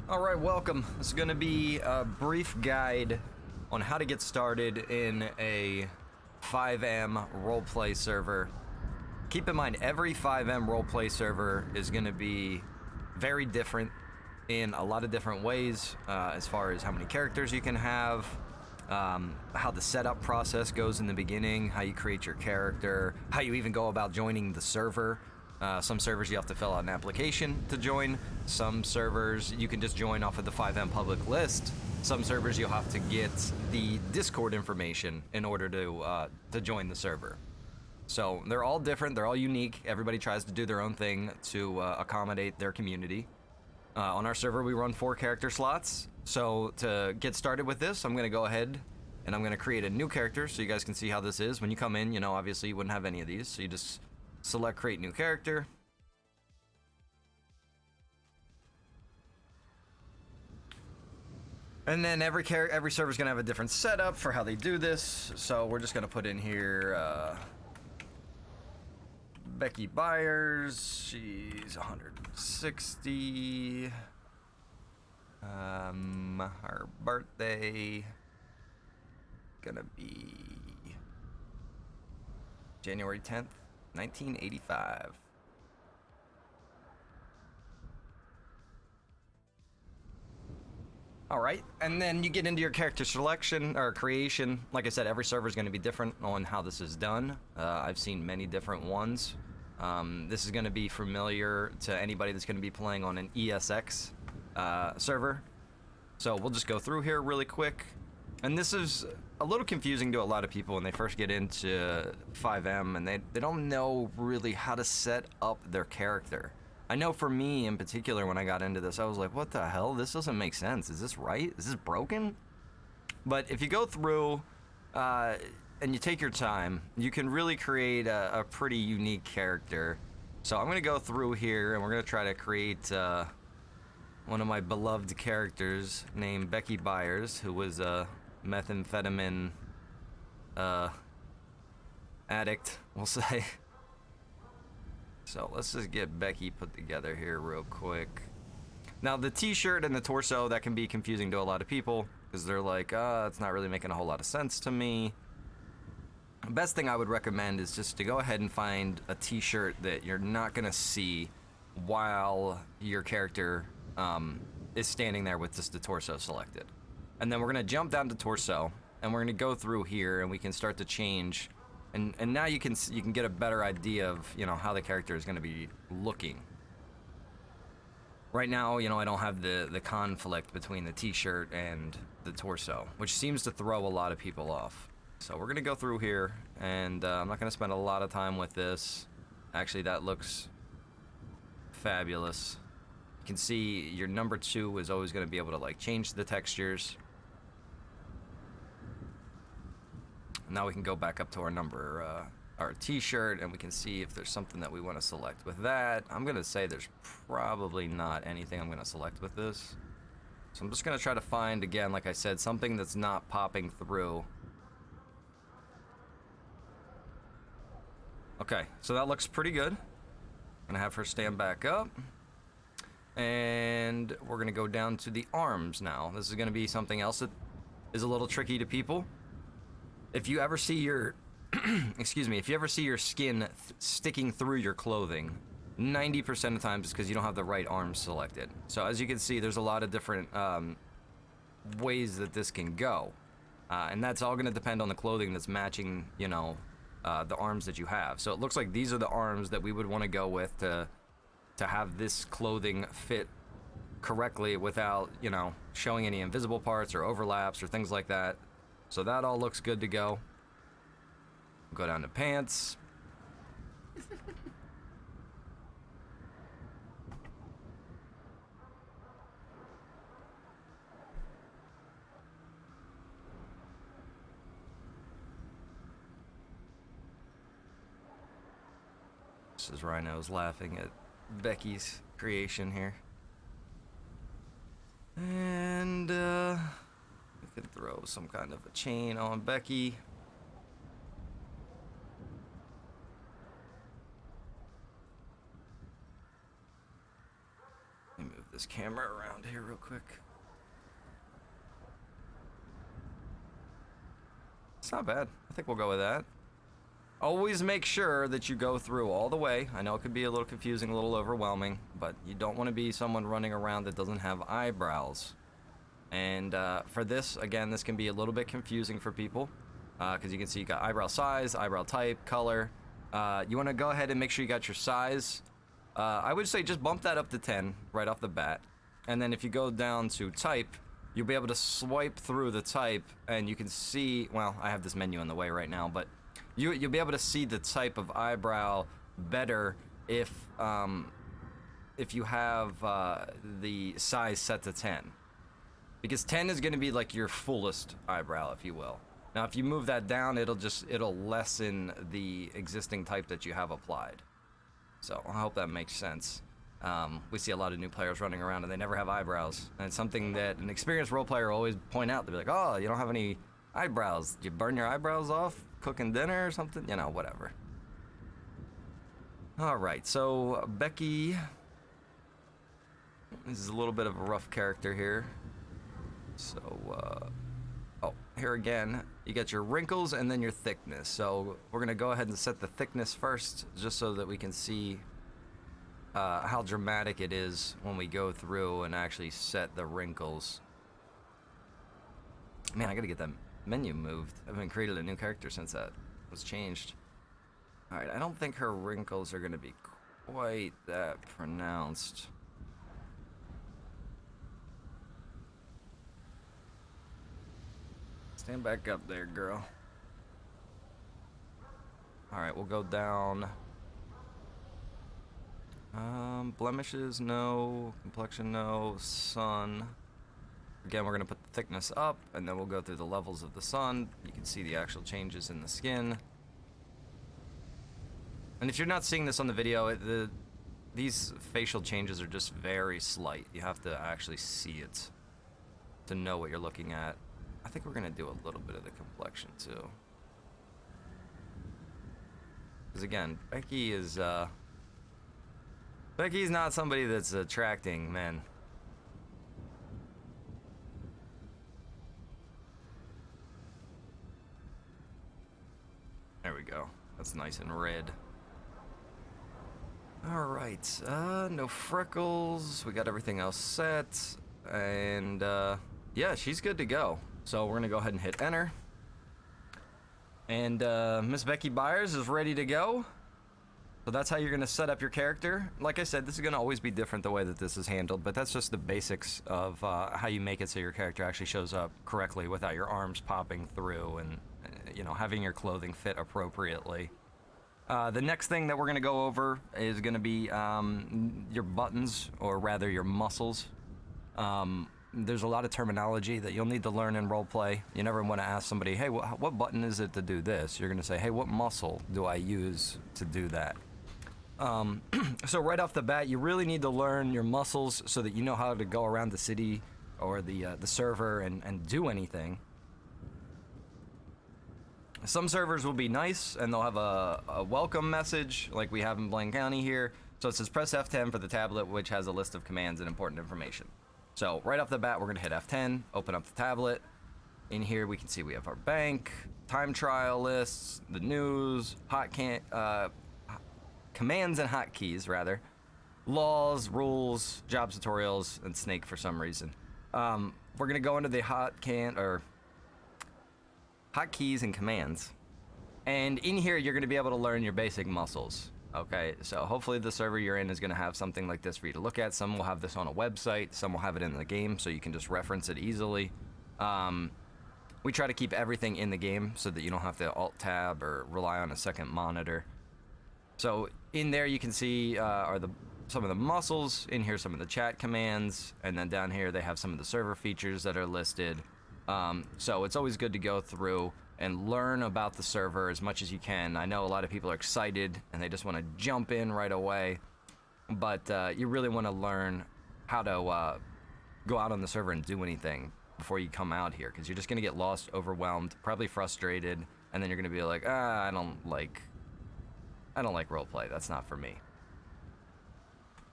Alright, welcome. This is going to be a brief guide on how to get started in a FiveM Roleplay Server. Keep in mind, every FiveM Roleplay Server is going to be very different in a lot of different ways, as far as how many characters you can have, how the setup process goes in the beginning, how you create your character, how you even go about joining the server. Some servers you have to fill out an application to join. Some servers you can just join off of the FiveM public list. Some servers you'll have to get the Discord information in order to join the server. So they're all different, they're all unique. Everybody tries to do their own thing to accommodate their community. On our server we run 4 character slots. So to get started with this, I'm gonna go ahead and I'm gonna create a new character so you guys can see how this is. When you come in, you know, obviously you wouldn't have any of these, so you just select create new character. And then every server's gonna have a different setup for how they do this. So we're just gonna put in here Becky Byers. She's 160. Her birthday gonna be January 10th. 1985. All right, and then you get into your character selection or creation. Like I said, every server is going to be different on how this is done. I've seen many different ones. This is going to be familiar to anybody that's going to be playing on an ESX server. So we'll just go through here really quick. And this is a little confusing to a lot of people when they first get into FiveM and they don't know really how to set up their character. I know for me in particular, when I got into this, I was like, what the hell? This doesn't make sense. Is this right? Is this broken? But if you go through and you take your time, you can really create a pretty unique character. So I'm going to go through here and we're going to try to create one of my beloved characters named Becky Byers, who was a methamphetamine addict, we'll say. So let's just get Becky put together here real quick. Now the t-shirt and the torso, that can be confusing to a lot of people because they're like, it's not really making a whole lot of sense to me. The best thing I would recommend is just to go ahead and find a t-shirt that you're not gonna see while your character is standing there with just the torso selected. And then we're gonna jump down to torso, and we're gonna go through here, and we can start to change. And now you can get a better idea of, you know, how the character is gonna be looking. Right now, you know, I don't have the conflict between the t-shirt and the torso, which seems to throw a lot of people off. So we're gonna go through here, and I'm not gonna spend a lot of time with this. Actually, that looks fabulous. You can see your number 2 is always gonna be able to like change the textures. Now we can go back up to our number, our t-shirt, and we can see if there's something that we want to select with that. I'm gonna say there's probably not anything I'm gonna select with this. So I'm just gonna try to find, again, like I said, something that's not popping through. Okay, so that looks pretty good. I'm gonna have her stand back up. And we're gonna go down to the arms now. This is gonna be something else that is a little tricky to people. If you ever see your, excuse me, if you ever see your skin sticking through your clothing, 90% of the times it's because you don't have the right arms selected. So as you can see, there's a lot of different ways that this can go. And that's all gonna depend on the clothing that's matching, you know, the arms that you have. So it looks like these are the arms that we would wanna go with to have this clothing fit correctly without, you know, showing any invisible parts or overlaps or things like that. So that all looks good to go. Go down to pants. This is Rhino's laughing at Becky's creation here. And we can throw some kind of a chain on Becky. Let me move this camera around here real quick. It's not bad. I think we'll go with that. Always make sure that you go through all the way. I know it could be a little confusing, a little overwhelming, but you don't want to be someone running around that doesn't have eyebrows. And for this, again, this can be a little bit confusing for people because you can see you got eyebrow size, eyebrow type, color. You want to go ahead and make sure you got your size. I would say just bump that up to 10 right off the bat. And then if you go down to type, you'll be able to swipe through the type and you can see, well, I have this menu in the way right now, but you'll be able to see the type of eyebrow better if you have the size set to 10. Because 10 is going to be like your fullest eyebrow, if you will. Now, if you move that down, it'll lessen the existing type that you have applied. So I hope that makes sense. We see a lot of new players running around and they never have eyebrows. And it's something that an experienced role player will always point out. They'll be like, oh, you don't have any eyebrows. Did you burn your eyebrows off cooking dinner or something? You know, whatever. All right, so Becky. This is a little bit of a rough character here. So, oh, here again, you get your wrinkles and then your thickness. So we're gonna go ahead and set the thickness first, just so that we can see how dramatic it is when we go through and actually set the wrinkles. Man, I gotta get that menu moved. I haven't created a new character since that was changed. All right, I don't think her wrinkles are gonna be quite that pronounced. Stand back up there, girl. All right, we'll go down. Blemishes, no. Complexion, no. Sun. Again, we're gonna put the thickness up, and then we'll go through the levels of the sun. You can see the actual changes in the skin. And if you're not seeing this on the video, these facial changes are just very slight. You have to actually see it to know what you're looking at. I think we're gonna do a little bit of the complexion too. Because again, Becky's not somebody that's attracting men. There we go. That's nice and red. All right, no freckles. We got everything else set, and yeah, she's good to go. So we're gonna go ahead and hit enter. And Miss Becky Byers is ready to go. So that's how you're gonna set up your character. Like I said, this is gonna always be different the way that this is handled, but that's just the basics of how you make it so your character actually shows up correctly without your arms popping through and you know, having your clothing fit appropriately. The next thing that we're gonna go over is gonna be your buttons, or rather your muscles. There's a lot of terminology that you'll need to learn in roleplay. You never want to ask somebody, hey, what button is it to do this? You're going to say, hey, what muscle do I use to do that? So right off the bat, you really need to learn your muscles so that you know how to go around the city or the server and do anything. Some servers will be nice and they'll have a welcome message like we have in Blaine County here. So it says press F10 for the tablet, which has a list of commands and important information. So right off the bat, we're gonna hit F10, open up the tablet. In here, we can see we have our bank, time trial lists, the news, commands and hotkeys rather, laws, rules, jobs tutorials, and Snake for some reason. We're gonna go into the hotkeys and commands. And in here, you're gonna be able to learn your basic muscles. Okay, so hopefully the server you're in is going to have something like this for you to look at. Some will have this on a website, some will have it in the game, so you can just reference it easily. We try to keep everything in the game so that you don't have to alt-tab or rely on a second monitor. So in there you can see some of the muscles, in here some of the chat commands, and then down here they have some of the server features that are listed. So it's always good to go through and learn about the server as much as you can. I know a lot of people are excited and they just want to jump in right away, but you really want to learn how to go out on the server and do anything before you come out here, because you're just going to get lost, overwhelmed, probably frustrated, and then you're going to be like, I don't like roleplay. That's not for me.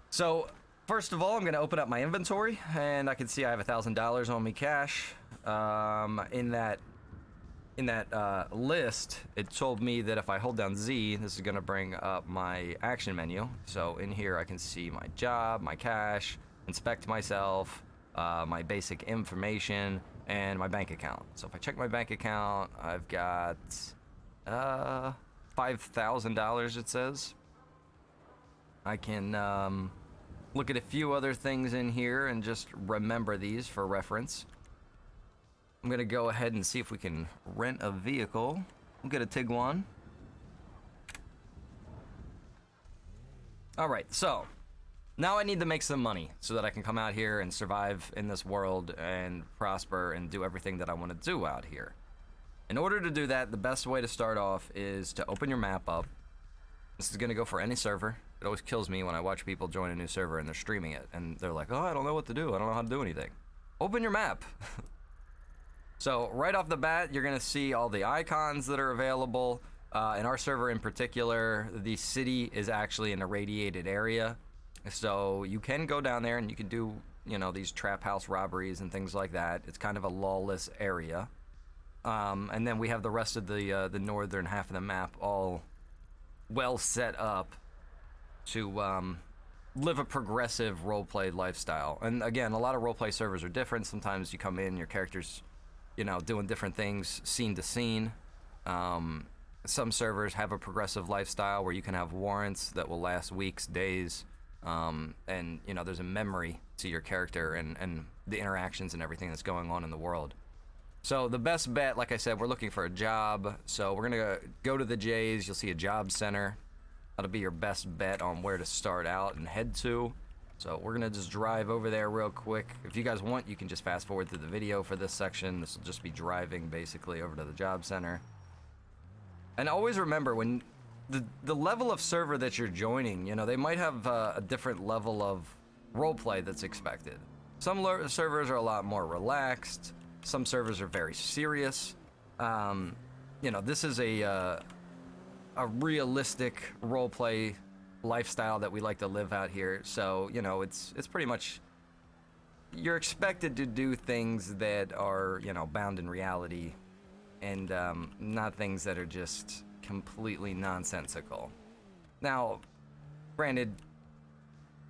So First of all, I'm going to open up my inventory, and I can see I have $1,000 on me cash. In that list, it told me that if I hold down Z, this is going to bring up my action menu. So in here, I can see my job, my cash, inspect myself, my basic information, and my bank account. So if I check my bank account, I've got $5,000, it says. I can look at a few other things in here and just remember these for reference. I'm gonna go ahead and see if we can rent a vehicle. We'll get a Tiguan. All right, so now I need to make some money so that I can come out here and survive in this world and prosper and do everything that I want to do out here. In order to do that, the best way to start off is to open your map up. This is gonna go for any server. It always kills me when I watch people join a new server and they're streaming it and they're like, oh, I don't know what to do. I don't know how to do anything. Open your map. So right off the bat, you're gonna see all the icons that are available. In our server in particular, the city is actually an irradiated area. So you can go down there and you can do, you know, these trap house robberies and things like that. It's kind of a lawless area. And then we have the rest of the northern half of the map all well set up to live a progressive roleplay lifestyle. And again, a lot of roleplay servers are different. Sometimes you come in, your character's, you know, doing different things scene to scene. Some servers have a progressive lifestyle where you can have warrants that will last weeks, days, and you know, there's a memory to your character and the interactions and everything that's going on in the world. So the best bet, like I said, we're looking for a job. So we're gonna go to the J's. You'll see a job center. That'll be your best bet on where to start out and head to. So we're gonna just drive over there real quick. If you guys want, you can just fast forward through the video for this section. This will just be driving basically over to the job center. And always remember, when the level of server that you're joining, you know, they might have a different level of roleplay that's expected. Some servers are a lot more relaxed. Some servers are very serious. You know, this is a realistic roleplay lifestyle that we like to live out here. So, you know, it's pretty much, you're expected to do things that are, you know, bound in reality and not things that are just completely nonsensical. Now, granted,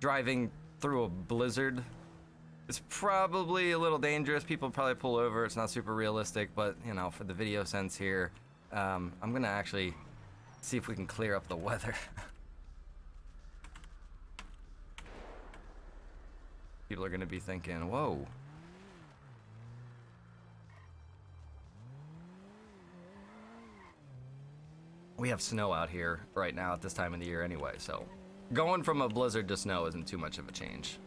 driving through a blizzard is probably a little dangerous. People probably pull over. It's not super realistic, but, you know, for the video sense here, I'm gonna actually see if we can clear up the weather. People are gonna be thinking, whoa. We have snow out here right now at this time of the year anyway, so going from a blizzard to snow isn't too much of a change.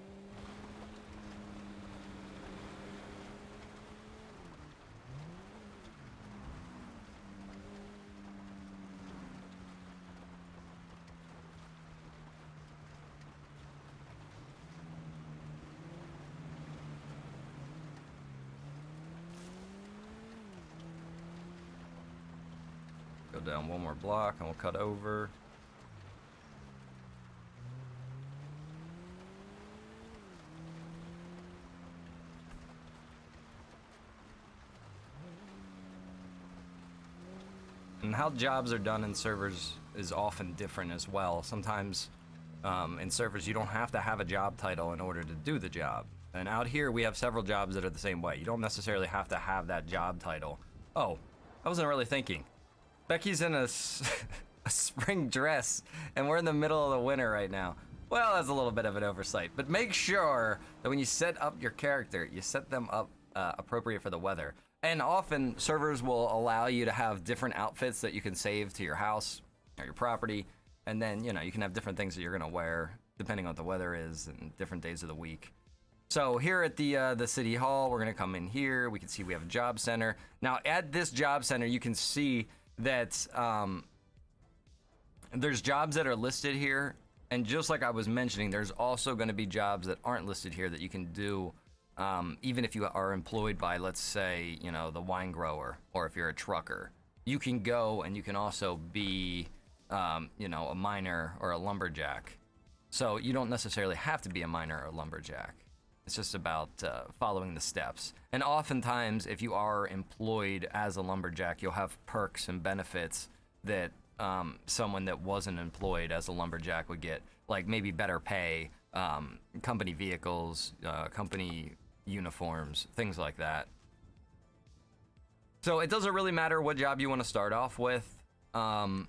Go down one more block and we'll cut over. And how jobs are done in servers is often different as well. Sometimes in servers you don't have to have a job title in order to do the job. And out here we have several jobs that are the same way. You don't necessarily have to have that job title. Oh, I wasn't really thinking. Becky's in a spring dress, and we're in the middle of the winter right now. Well, that's a little bit of an oversight, but make sure that when you set up your character, you set them up appropriate for the weather. And often, servers will allow you to have different outfits that you can save to your house or your property, and then, you know, you can have different things that you're gonna wear depending on what the weather is and different days of the week. So here at the city hall, we're gonna come in here. We can see we have a job center. Now, at this job center, you can see that there's jobs that are listed here, and just like I was mentioning, there's also going to be jobs that aren't listed here that you can do even if you are employed by, let's say, you know, the wine grower, or if you're a trucker. You can go and you can also be you know, a miner or a lumberjack. So you don't necessarily have to be a miner or a lumberjack. It's just about following the steps. And oftentimes, if you are employed as a lumberjack, you'll have perks and benefits that someone that wasn't employed as a lumberjack would get, like maybe better pay, company vehicles, company uniforms, things like that. So it doesn't really matter what job you want to start off with. You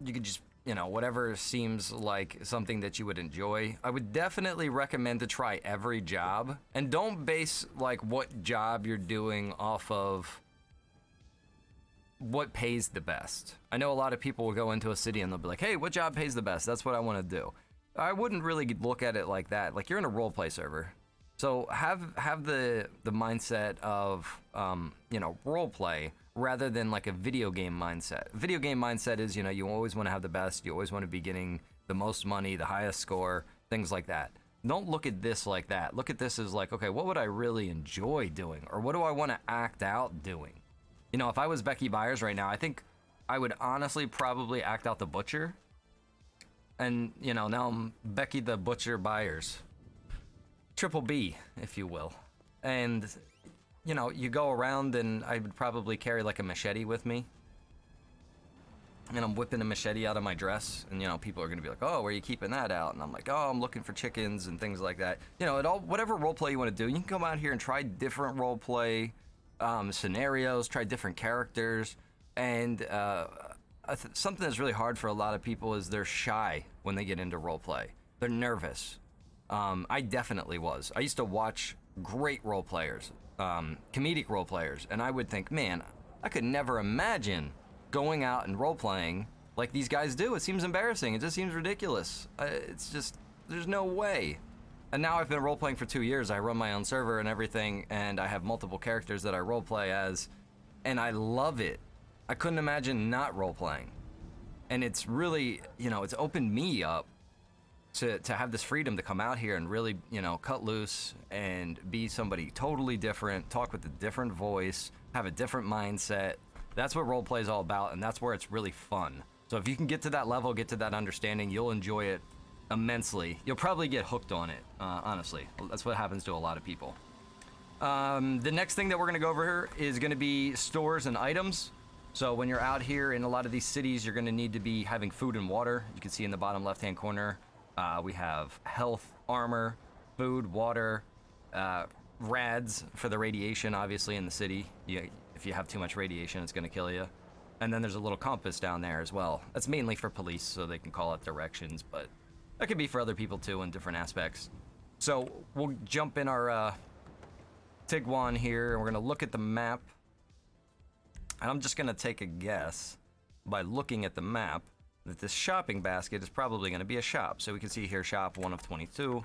could just, you know, whatever seems like something that you would enjoy. I would definitely recommend to try every job, and don't base like what job you're doing off of what pays the best. I know a lot of people will go into a city and they'll be like, hey, what job pays the best? That's what I want to do. I wouldn't really look at it like that. Like, you're in a roleplay server. So have the mindset of, you know, roleplay rather than like a video game mindset. Video game mindset is, you know, you always want to have the best. You always want to be getting the most money, the highest score, things like that. Don't look at this like that. Look at this as like, okay, what would I really enjoy doing? Or what do I want to act out doing? You know, if I was Becky Byers right now, I think I would honestly probably act out the Butcher. And, you know, now I'm Becky the Butcher Byers. Triple B, if you will. And, you know, you go around and I would probably carry like a machete with me. And I'm whipping a machete out of my dress. And, you know, people are going to be like, oh, where are you keeping that out? And I'm like, oh, I'm looking for chickens and things like that. You know, whatever roleplay you want to do, you can come out here and try different roleplay scenarios, try different characters. And something that's really hard for a lot of people is they're shy when they get into roleplay. They're nervous. I definitely was. I used to watch great role players, comedic role players, and I would think, man, I could never imagine going out and role playing like these guys do. It seems embarrassing. It just seems ridiculous. It's just, there's no way. And now I've been role playing for 2 years. I run my own server and everything, and I have multiple characters that I role play as, and I love it. I couldn't imagine not role playing. And it's really, you know, it's opened me up to have this freedom to come out here and really, you know, cut loose and be somebody totally different, talk with a different voice, have a different mindset. That's what roleplay is all about, and that's where it's really fun. So if you can get to that level, get to that understanding, you'll enjoy it immensely. You'll probably get hooked on it, honestly. That's what happens to a lot of people. The next thing that we're gonna go over here is gonna be stores and items. So when you're out here in a lot of these cities, you're gonna need to be having food and water. You can see in the bottom left-hand corner, we have health, armor, food, water, rads for the radiation, obviously, in the city. If you have too much radiation, it's going to kill you. And then there's a little compass down there as well. That's mainly for police, so they can call out directions, but that could be for other people, too, in different aspects. So we'll jump in our Tiguan here, and we're going to look at the map. And I'm just going to take a guess by looking at the map that this shopping basket is probably going to be a shop. So we can see here, shop 1 of 22.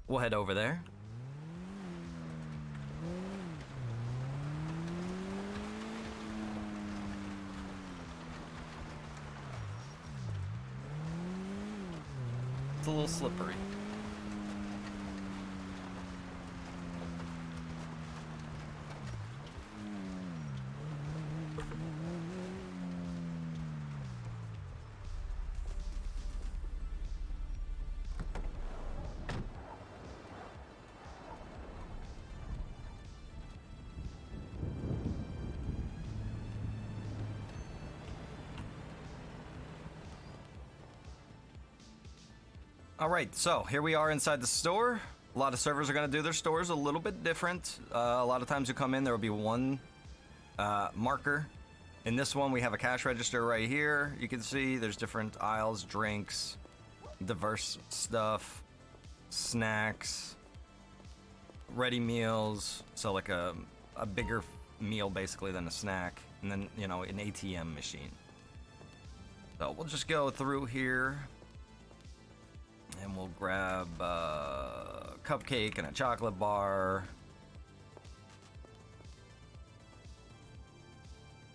We'll head over there. It's a little slippery. All right, so here we are inside the store. A lot of servers are going to do their stores a little bit different. A lot of times you come in, there will be one marker. In this one, we have a cash register right here. You can see there's different aisles, drinks, diverse stuff, snacks, ready meals. So like a bigger meal basically than a snack. And then, you know, an ATM machine. So we'll just go through here. And we'll grab a cupcake and a chocolate bar.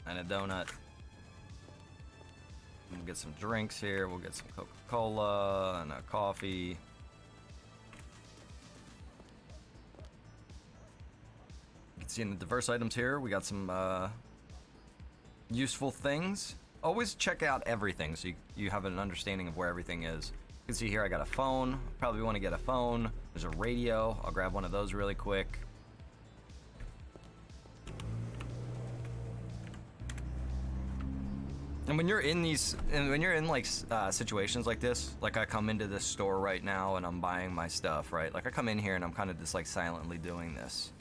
And a donut. We'll get some drinks here. We'll get some Coca-Cola and a coffee. You can see in the diverse items here, we got some useful things. always check out everything so you have an understanding of where everything is. You can see here I got a phone. Probably want to get a phone. There's a radio. I'll grab one of those really quick. And when you're in like situations like this, like I come into this store right now and I'm buying my stuff, right? Like I come in here and I'm kind of just like silently doing this.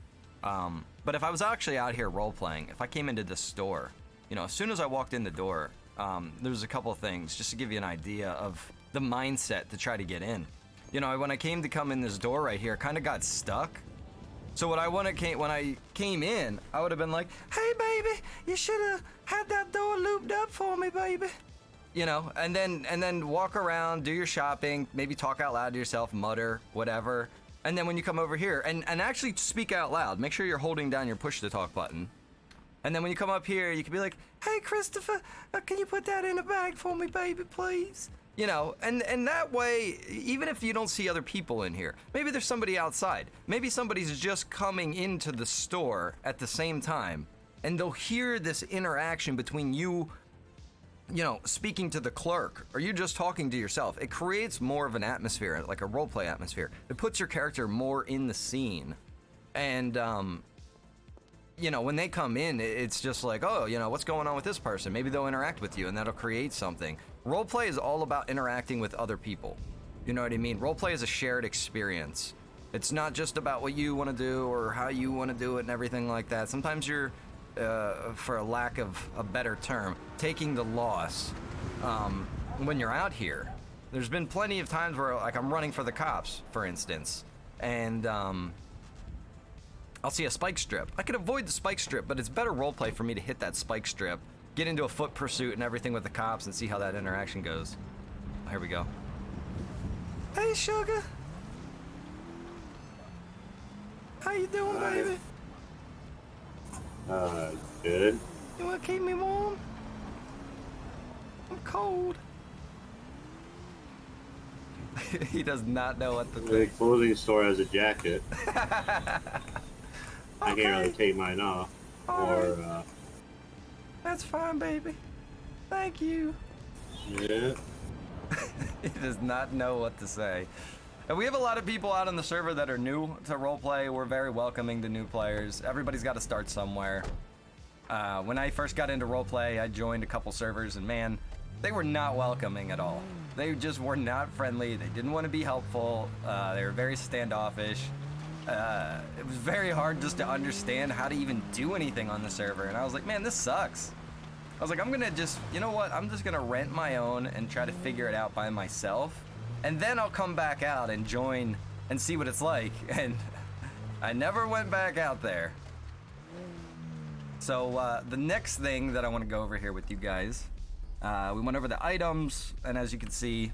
But if I was actually out here role playing, if I came into this store, you know, as soon as I walked in the door, there was a couple of things just to give you an idea of the mindset to try to get in. You know, when I come in this door right here, I kind of got stuck. So when I came in, I would have been like, "Hey baby, you should have had that door looped up for me, baby." You know, and then walk around, do your shopping, maybe talk out loud to yourself, mutter, whatever. And then when you come over here and actually speak out loud, make sure you're holding down your push to talk button. And then when you come up here, you can be like, "Hey Christopher, can you put that in a bag for me, baby, please?" You know, and that way, even if you don't see other people in here, maybe there's somebody outside. Maybe somebody's just coming into the store at the same time, and they'll hear this interaction between you, you know, speaking to the clerk, or you just talking to yourself. It creates more of an atmosphere, like a roleplay atmosphere. It puts your character more in the scene. And, you know, when they come in, it's just like, oh, you know, what's going on with this person? Maybe they'll interact with you and that'll create something. Roleplay is all about interacting with other people. You know what I mean? Roleplay is a shared experience. It's not just about what you want to do or how you want to do it and everything like that. Sometimes you're, for a lack of a better term, taking the loss when you're out here. There's been plenty of times where, like, I'm running for the cops, for instance, and I'll see a spike strip. I could avoid the spike strip, but it's better roleplay for me to hit that spike strip, get into a foot pursuit and everything with the cops, and see how that interaction goes. Oh, here we go. Hey, sugar. How you doing, baby? Good. You wanna keep me warm? I'm cold. He does not know what to The think. clothing store has a jacket. I Okay. can't really take mine off. Or, That's fine, baby. Thank you. yeah. He does not know what to say. And we have a lot of people out on the server that are new to roleplay. We're very welcoming to new players. Everybody's got to start somewhere. When I first got into roleplay, I joined a couple servers, and man, they were not welcoming at all. They just were not friendly. They didn't want to be helpful. They were very standoffish. It was very hard just to understand how to even do anything on the server. And I was like, man, this sucks. I was like, I'm gonna just, you know what? I'm just gonna rent my own and try to figure it out by myself. And then I'll come back out and join and see what it's like. And I never went back out there. So the next thing that I want to go over here with you guys, we went over the items, and as you can see,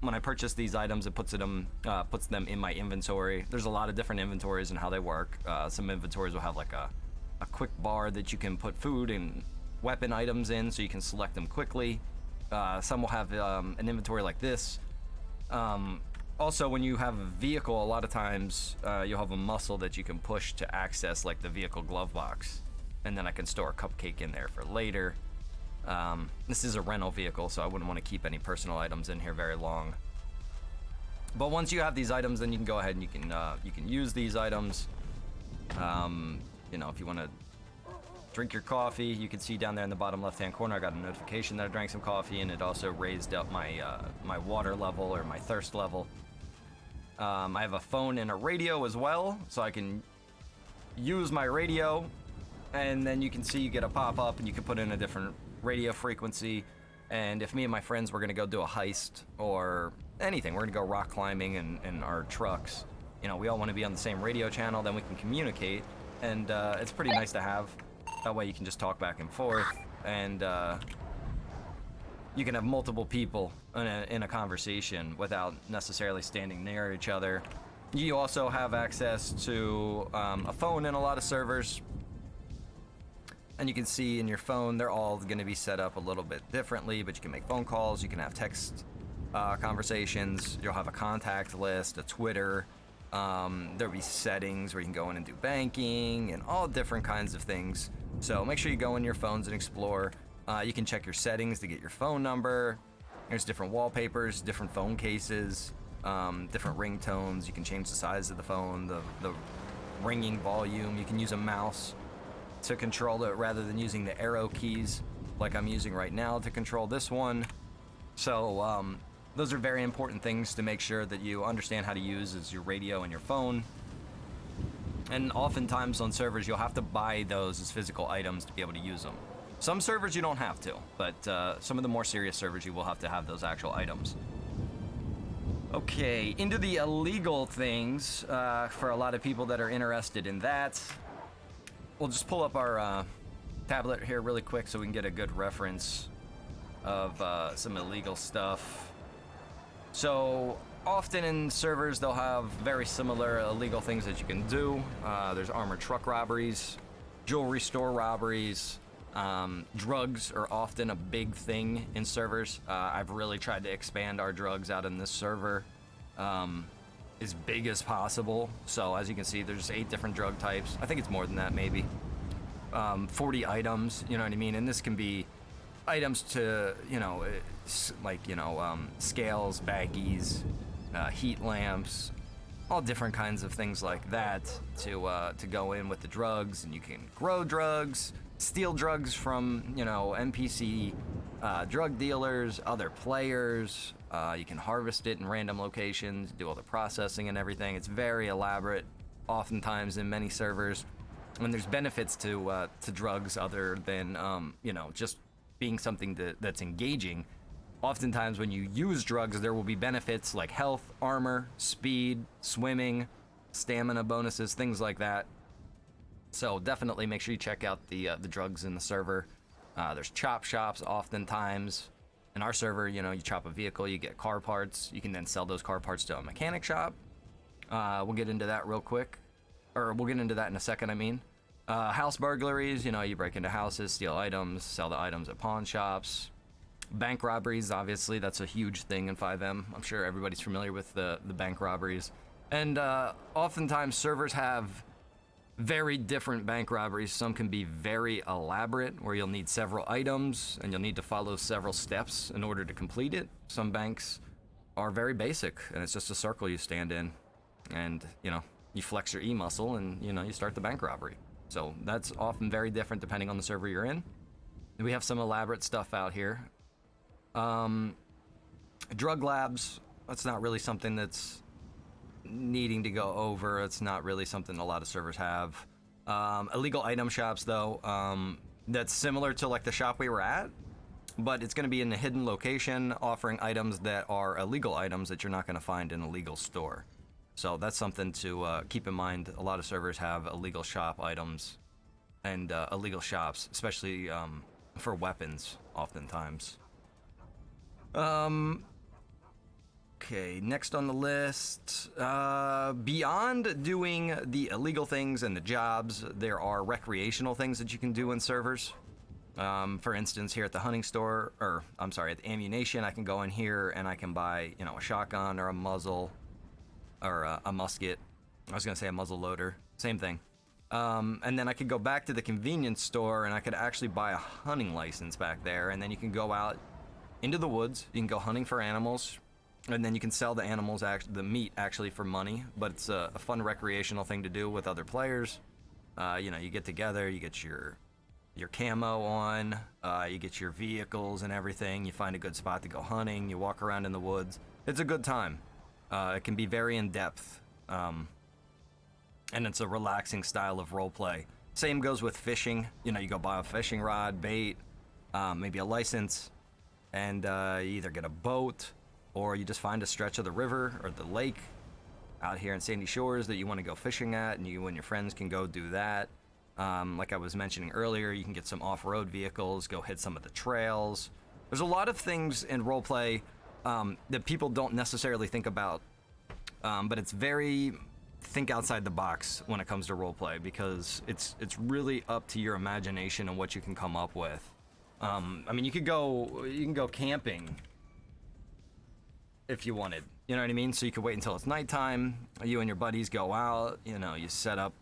when I purchase these items, it puts them in my inventory. There's a lot of different inventories and how they work. Some inventories will have like a quick bar that you can put food and weapon items in, so you can select them quickly. Some will have an inventory like this. Also, when you have a vehicle, a lot of times you'll have a muscle that you can push to access, like the vehicle glove box, and then I can store a cupcake in there for later. This is a rental vehicle, so I wouldn't want to keep any personal items in here very long. But once you have these items, then you can go ahead and you can use these items. You know, if you want to drink your coffee, you can see down there in the bottom left-hand corner, I got a notification that I drank some coffee, and it also raised up my my water level or my thirst level. I have a phone and a radio as well, so I can use my radio, and then you can see you get a pop-up, and you can put in a different radio frequency. And if me and my friends were gonna go do a heist or anything, we're gonna go rock climbing in our trucks, you know, we all want to be on the same radio channel, then we can communicate, and it's pretty nice to have. That way you can just talk back and forth, and you can have multiple people in a conversation without necessarily standing near each other. You also have access to a phone in a lot of servers. And you can see in your phone, they're all going to be set up a little bit differently, but you can make phone calls, you can have text conversations, you'll have a contact list, a Twitter, there'll be settings where you can go in and do banking and all different kinds of things. So make sure you go in your phones and explore. You can check your settings to get your phone number. There's different wallpapers, different phone cases, different ringtones. You can change the size of the phone, the ringing volume. You can use a mouse to control it rather than using the arrow keys like I'm using right now to control this one. So those are very important things to make sure that you understand how to use as your radio and your phone. And oftentimes on servers, you'll have to buy those as physical items to be able to use them. Some servers you don't have to, but some of the more serious servers you will have to have those actual items. Okay, into the illegal things, for a lot of people that are interested in that. We'll just pull up our tablet here really quick so we can get a good reference of some illegal stuff. So often in servers they'll have very similar illegal things that you can do. There's armored truck robberies, jewelry store robberies, drugs are often a big thing in servers. I've really tried to expand our drugs out in this server as big as possible. So as you can see, there's 8 different drug types. I think it's more than that, maybe. 40 items, you know what I mean? And this can be items to, scales, baggies, heat lamps, all different kinds of things like that to go in with the drugs. And you can grow drugs, steal drugs from, NPC drug dealers, other players. You can harvest it in random locations, do all the processing and everything. It's very elaborate, oftentimes in many servers. And there's benefits to drugs other than, just being something that's engaging. Oftentimes when you use drugs, there will be benefits like health, armor, speed, swimming, stamina bonuses, things like that. So definitely make sure you check out the drugs in the server. There's chop shops oftentimes. In our server, you chop a vehicle, you get car parts. You can then sell those car parts to a mechanic shop. We'll get into that real quick. Or we'll get into that in a second, I mean. House burglaries, you break into houses, steal items, sell the items at pawn shops. Bank robberies, obviously, that's a huge thing in FiveM. I'm sure everybody's familiar with the bank robberies. And oftentimes servers have very different bank robberies. Some can be very elaborate, where you'll need several items and you'll need to follow several steps in order to complete it. Some banks are very basic, and it's just a circle you stand in. And, you flex your E muscle and, you start the bank robbery. So that's often very different depending on the server you're in. And we have some elaborate stuff out here. Drug labs, that's not really something that's needing to go over. It's not really something a lot of servers have. Illegal item shops, though, that's similar to like the shop we were at, but it's going to be in a hidden location offering items that are illegal items that you're not going to find in a legal store. So that's something to keep in mind. A lot of servers have illegal shop items and illegal shops, especially for weapons, oftentimes. Okay, next on the list, beyond doing the illegal things and the jobs, there are recreational things that you can do in servers. For instance, here at the hunting store, at the ammunition, I can go in here and I can buy, a shotgun or a muzzle or a musket. I was gonna say a muzzle loader, same thing. And then I could go back to the convenience store and I could actually buy a hunting license back there, and then you can go out into the woods, you can go hunting for animals, and then you can sell the animals, the meat actually, for money. But it's a fun recreational thing to do with other players. You get together, you get your camo on, you get your vehicles and everything, you find a good spot to go hunting, you walk around in the woods. It's a good time. It can be very in-depth, and it's a relaxing style of roleplay. Same goes with fishing. You go buy a fishing rod, bait, maybe a license, and you either get a boat or you just find a stretch of the river or the lake out here in Sandy Shores that you want to go fishing at, and you and your friends can go do that. Like I was mentioning earlier, you can get some off-road vehicles, go hit some of the trails. There's a lot of things in roleplay that people don't necessarily think about, but it's very think outside the box when it comes to roleplay, because it's really up to your imagination and what you can come up with. You can go camping if you wanted, you know what I mean? So you could wait until it's nighttime, you and your buddies go out, you set up,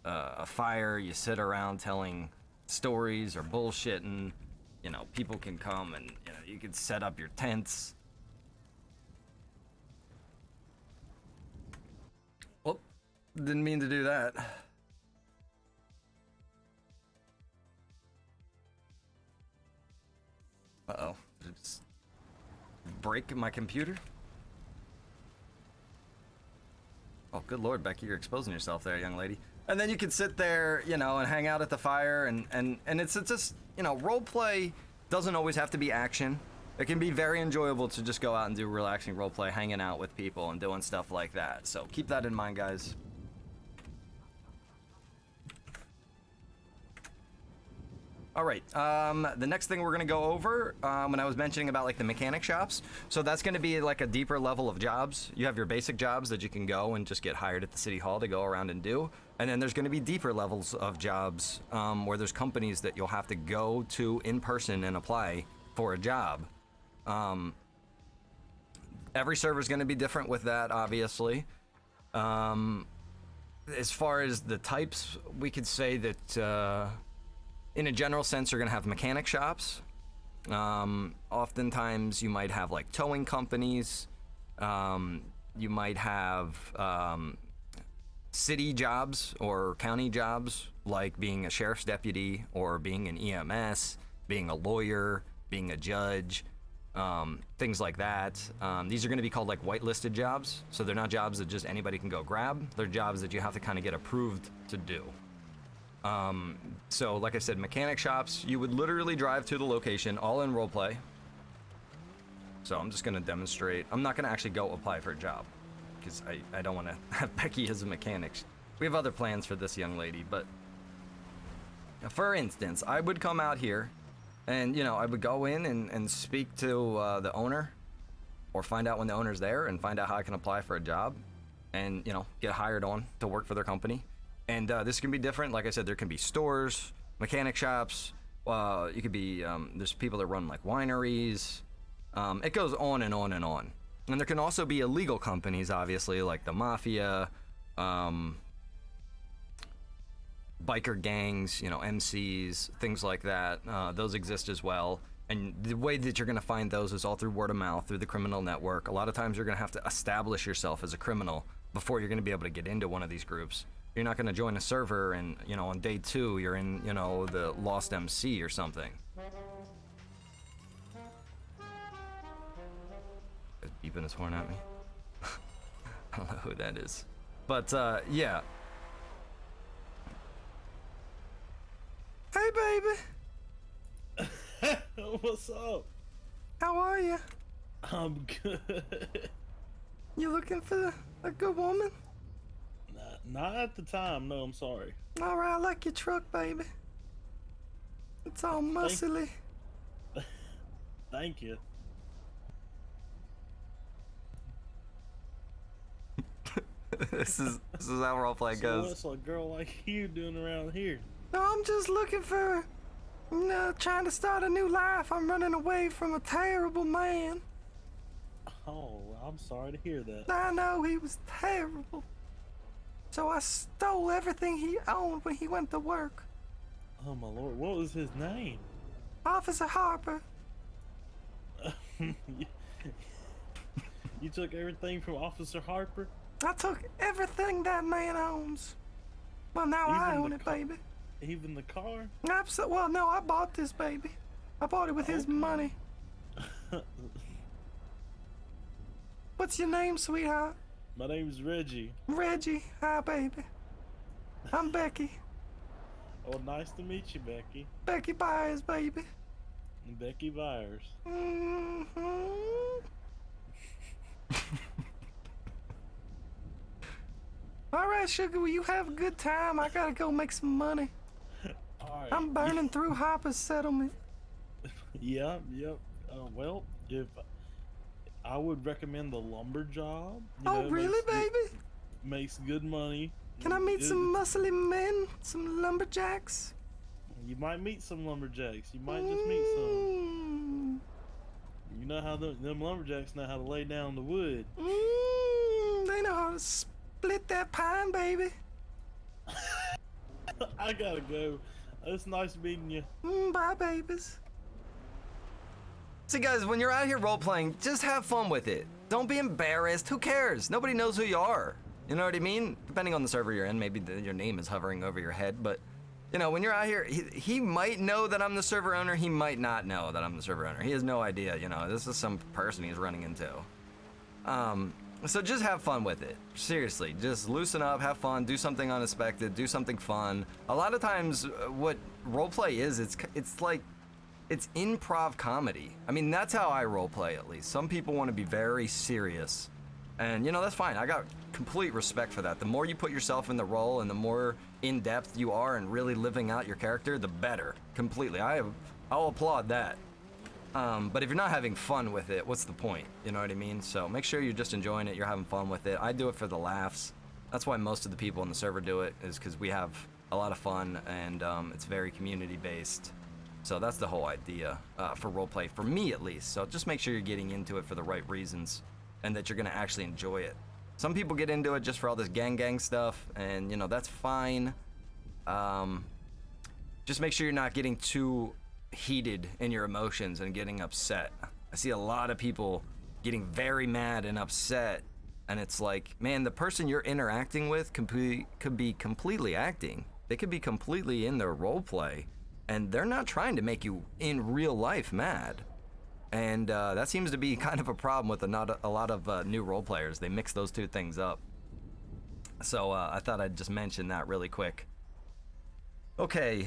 a fire, you sit around telling stories or bullshitting, you know, people can come and, you know, you can set up your tents. Oh, didn't mean to do that. Uh-oh. Did it just break my computer? Oh, good lord, Becky, you're exposing yourself there, young lady. And then you can sit there, you know, and hang out at the fire, and it's just, you know, role play doesn't always have to be action. It can be very enjoyable to just go out and do relaxing role play, hanging out with people and doing stuff like that. So keep that in mind, guys. All right, the next thing we're gonna go over, when I was mentioning about like the mechanic shops, so that's gonna be like a deeper level of jobs. You have your basic jobs that you can go and just get hired at the city hall to go around and do. And then there's gonna be deeper levels of jobs where there's companies that you'll have to go to in person and apply for a job. Every server is gonna be different with that, obviously. As far as the types, we could say that, in a general sense, you're gonna have mechanic shops. Oftentimes you might have like towing companies. You might have city jobs or county jobs, like being a sheriff's deputy or being an EMS, being a lawyer, being a judge, things like that. These are gonna be called like whitelisted jobs. So they're not jobs that just anybody can go grab. They're jobs that you have to kind of get approved to do. So like I said, mechanic shops, you would literally drive to the location, all in roleplay. So I'm just gonna demonstrate. I'm not gonna actually go apply for a job because I don't want to have Becky as a mechanic. We have other plans for this young lady, but for instance, I would come out here and, you know, I would go in and speak to the owner, or find out when the owner's there and find out how I can apply for a job and, you know, get hired on to work for their company. And this can be different. Like I said, there can be stores, mechanic shops. You could be, there's people that run like wineries. It goes on and on and on. And there can also be illegal companies, obviously, like the mafia, biker gangs, you know, MCs, things like that. Those exist as well. And the way that you're gonna find those is all through word of mouth, through the criminal network. A lot of times you're gonna have to establish yourself as a criminal before you're gonna be able to get into one of these groups. You're not gonna join a server and, you know, on day 2, you're in, you know, the Lost MC or something. He's beeping his horn at me. I don't know who that is. But, yeah. Hey, baby. What's up? How are you? I'm good. You looking for a good woman? Not at the time, no, I'm sorry. Alright, I like your truck, baby. It's all muscly. Thank you. This is how roleplay goes. What's a girl like you doing around here? No, I'm just looking for, you know, trying to start a new life. I'm running away from a terrible man. Oh, I'm sorry to hear that. I know, he was terrible. So I stole everything he owned when he went to work. Oh my lord, what was his name? Officer Harper. You took everything from Officer Harper? I took everything that man owns. Well, now I own it, baby. Even the car? Absolutely. Well, no, I bought this, baby. I bought it with his money. What's your name, sweetheart? My name's Reggie. Reggie. Hi, baby. I'm Becky. Oh, nice to meet you, Becky. Becky Byers, baby. Becky Byers. All right, sugar, well, you have a good time. I gotta go make some money. All right. I'm burning through Harper's settlement. Yep. Well, if I would recommend the lumber job. Oh, really, baby? Makes good money. Can I meet some muscly men? Some lumberjacks? You might meet some lumberjacks. You might just meet some. You know how them lumberjacks know how to lay down the wood. They know how to split that pine, baby. I gotta go. It's nice meeting you. Bye, babies. See, guys, when you're out here role-playing, just have fun with it. Don't be embarrassed. Who cares? Nobody knows who you are. You know what I mean? Depending on the server you're in, maybe your name is hovering over your head, but, you know, when you're out here, he might know that I'm the server owner. He might not know that I'm the server owner. He has no idea, you know. This is some person he's running into. So just have fun with it. Seriously, just loosen up, have fun, do something unexpected, do something fun. A lot of times, what roleplay is, it's like, it's improv comedy. I mean, that's how I roleplay, at least. Some people want to be very serious, and you know, that's fine. I got complete respect for that. The more you put yourself in the role and the more in-depth you are and really living out your character, the better. Completely. I'll applaud that. But if you're not having fun with it, what's the point? You know what I mean? So make sure you're just enjoying it, you're having fun with it. I do it for the laughs. That's why most of the people on the server do it, is because we have a lot of fun, and it's very community-based. So that's the whole idea for roleplay, for me at least. So just make sure you're getting into it for the right reasons, and that you're gonna actually enjoy it. Some people get into it just for all this gang stuff, and you know, that's fine. Just make sure you're not getting too heated in your emotions and getting upset. I see a lot of people getting very mad and upset, and it's like, man, the person you're interacting with could be completely acting. They could be completely in their role play, and they're not trying to make you in real life mad. And that seems to be kind of a problem with a lot of new role players. They mix those two things up. So I thought I'd just mention that really quick. Okay,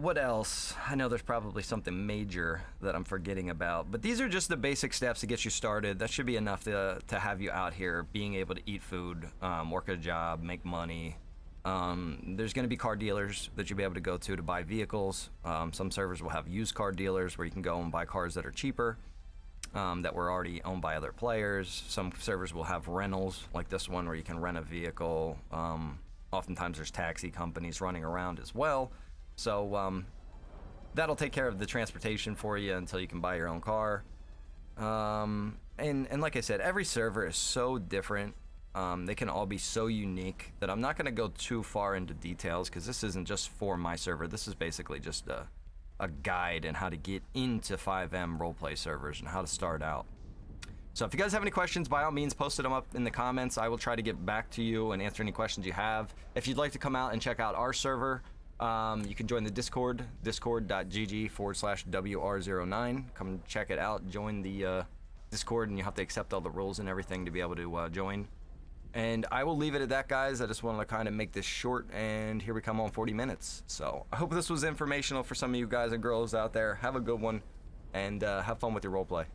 what else? I know there's probably something major that I'm forgetting about, but these are just the basic steps to get you started. That should be enough to have you out here being able to eat food, work a job, make money. There's going to be car dealers that you'll be able to go to buy vehicles. Some servers will have used car dealers where you can go and buy cars that are cheaper, that were already owned by other players. Some servers will have rentals like this one where you can rent a vehicle. Oftentimes there's taxi companies running around as well. So that'll take care of the transportation for you until you can buy your own car. And like I said, every server is so different. They can all be so unique that I'm not going to go too far into details, because this isn't just for my server. This is basically just a guide in how to get into FiveM roleplay servers and how to start out. So if you guys have any questions, by all means, post them up in the comments. I will try to get back to you and answer any questions you have. If you'd like to come out and check out our server, you can join the Discord, discord.gg/WR09. Come check it out. Join the Discord, and you have to accept all the rules and everything to be able to join. And I will leave it at that, guys. I just wanted to kind of make this short, and here we come on 40 minutes. So I hope this was informational for some of you guys and girls out there. Have a good one, and have fun with your roleplay.